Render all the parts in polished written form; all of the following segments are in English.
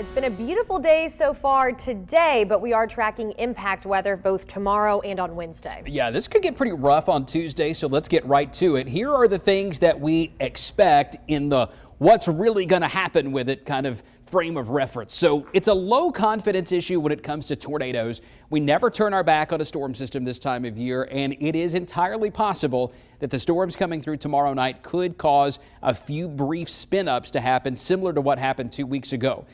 It's been a beautiful day so far today, but we are tracking impact weather both tomorrow and on Wednesday. Yeah, this could get pretty rough on Tuesday, so let's get right to it. Here are the things that we expect in the what's really going to happen with it kind of frame of reference. So it's a low confidence issue when it comes to tornadoes. We never turn our back on a storm system this time of year, and it is entirely possible that the storms coming through tomorrow night could cause a few brief spin-ups to happen, similar to what happened 2 weeks ago.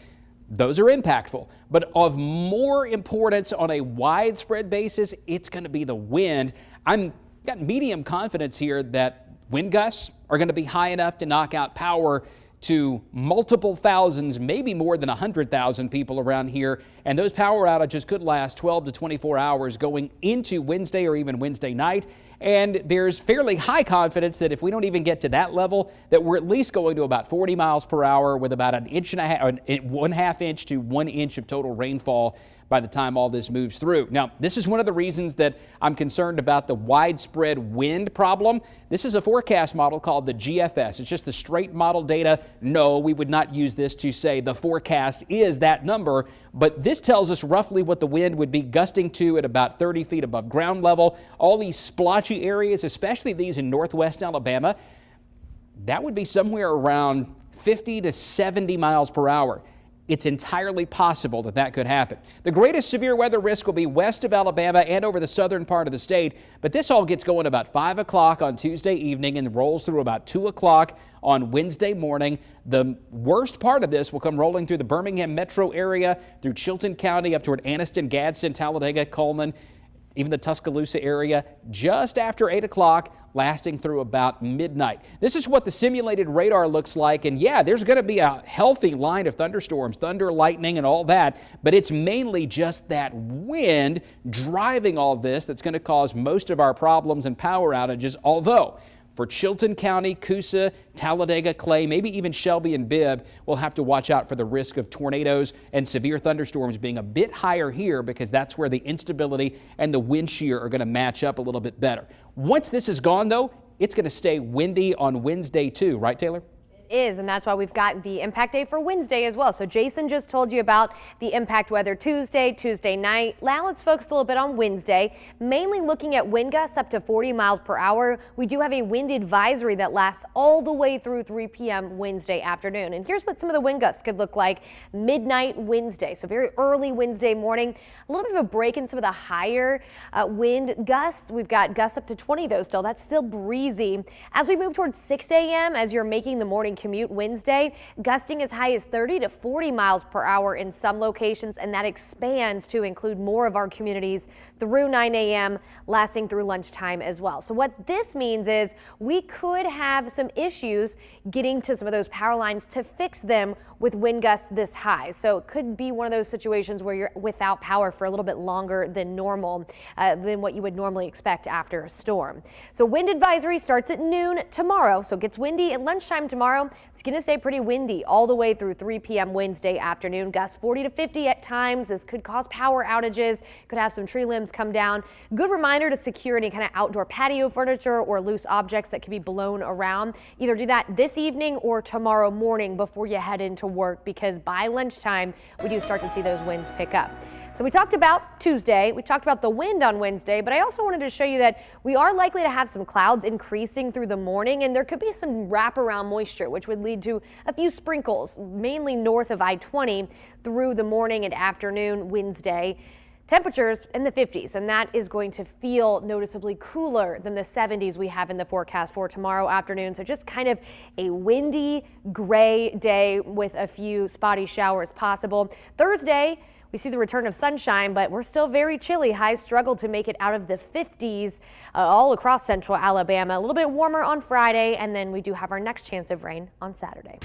Those are impactful, but of more importance on a widespread basis, it's going to be the wind. I've got medium confidence here that wind gusts are going to be high enough to knock out power to multiple thousands, maybe more than 100,000 people around here. And those power outages could last 12 to 24 hours going into Wednesday or even Wednesday night. And there's fairly high confidence that if we don't even get to that level, that we're at least going to about 40 miles per hour with about an inch and a half, 1/2 inch to 1 inch of total rainfall by the time all this moves through. Now, this is one of the reasons that I'm concerned about the widespread wind problem. This is a forecast model called the GFS. It's just the straight model data. No, we would not use this to say the forecast is that number, but this tells us roughly what the wind would be gusting to at about 30 feet above ground level. All these splotchy areas, especially these in northwest Alabama, that would be somewhere around 50 to 70 miles per hour. It's entirely possible that that could happen. The greatest severe weather risk will be west of Alabama and over the southern part of the state, but this all gets going about 5 o'clock on Tuesday evening and rolls through about 2 o'clock on Wednesday morning. The worst part of this will come rolling through the Birmingham metro area, through Chilton County, up toward Anniston, Gadsden, Talladega, Coleman, even the Tuscaloosa area, just after 8 o'clock, lasting through about midnight. This is what the simulated radar looks like. And yeah, there's going to be a healthy line of thunderstorms, thunder, lightning, and all that. But it's mainly just that wind driving all this that's going to cause most of our problems and power outages. Although, for Chilton County, Coosa, Talladega, Clay, maybe even Shelby and Bibb, we'll have to watch out for the risk of tornadoes and severe thunderstorms being a bit higher here because that's where the instability and the wind shear are going to match up a little bit better. Once this is gone, though, it's going to stay windy on Wednesday, too. Right, Taylor? Is, and that's why we've got the impact day for Wednesday as well. So Jason just told you about the impact weather Tuesday night. Now let's focus a little bit on Wednesday, mainly looking at wind gusts up to 40 miles per hour. We do have a wind advisory that lasts all the way through 3 p.m. Wednesday afternoon. And here's what some of the wind gusts could look like midnight Wednesday. So very early Wednesday morning, a little bit of a break in some of the higher wind gusts. We've got gusts up to 20 though still. That's still breezy. As we move towards 6 a.m. as you're making the morning commute Wednesday, gusting as high as 30 to 40 miles per hour in some locations, and that expands to include more of our communities through 9 a.m. lasting through lunchtime as well. So what this means is we could have some issues getting to some of those power lines to fix them with wind gusts this high. So it could be one of those situations where you're without power for a little bit longer than normal, than what you would normally expect after a storm. So wind advisory starts at noon tomorrow. So it gets windy at lunchtime tomorrow. It's going to stay pretty windy all the way through 3 p.m. Wednesday afternoon. Gusts 40 to 50 at times. This could cause power outages, could have some tree limbs come down. Good reminder to secure any kind of outdoor patio furniture or loose objects that could be blown around. Either do that this evening or tomorrow morning before you head into work, because by lunchtime we do start to see those winds pick up. So we talked about Tuesday, we talked about the wind on Wednesday, but I also wanted to show you that we are likely to have some clouds increasing through the morning, and there could be some wraparound moisture, which would lead to a few sprinkles, mainly north of I-20 through the morning and afternoon Wednesday. Temperatures in the 50s, and that is going to feel noticeably cooler than the 70s we have in the forecast for tomorrow afternoon. So just kind of a windy, gray day with a few spotty showers possible. Thursday, we see the return of sunshine, but we're still very chilly. Highs struggle to make it out of the 50s all across central Alabama. A little bit warmer on Friday, and then we do have our next chance of rain on Saturday.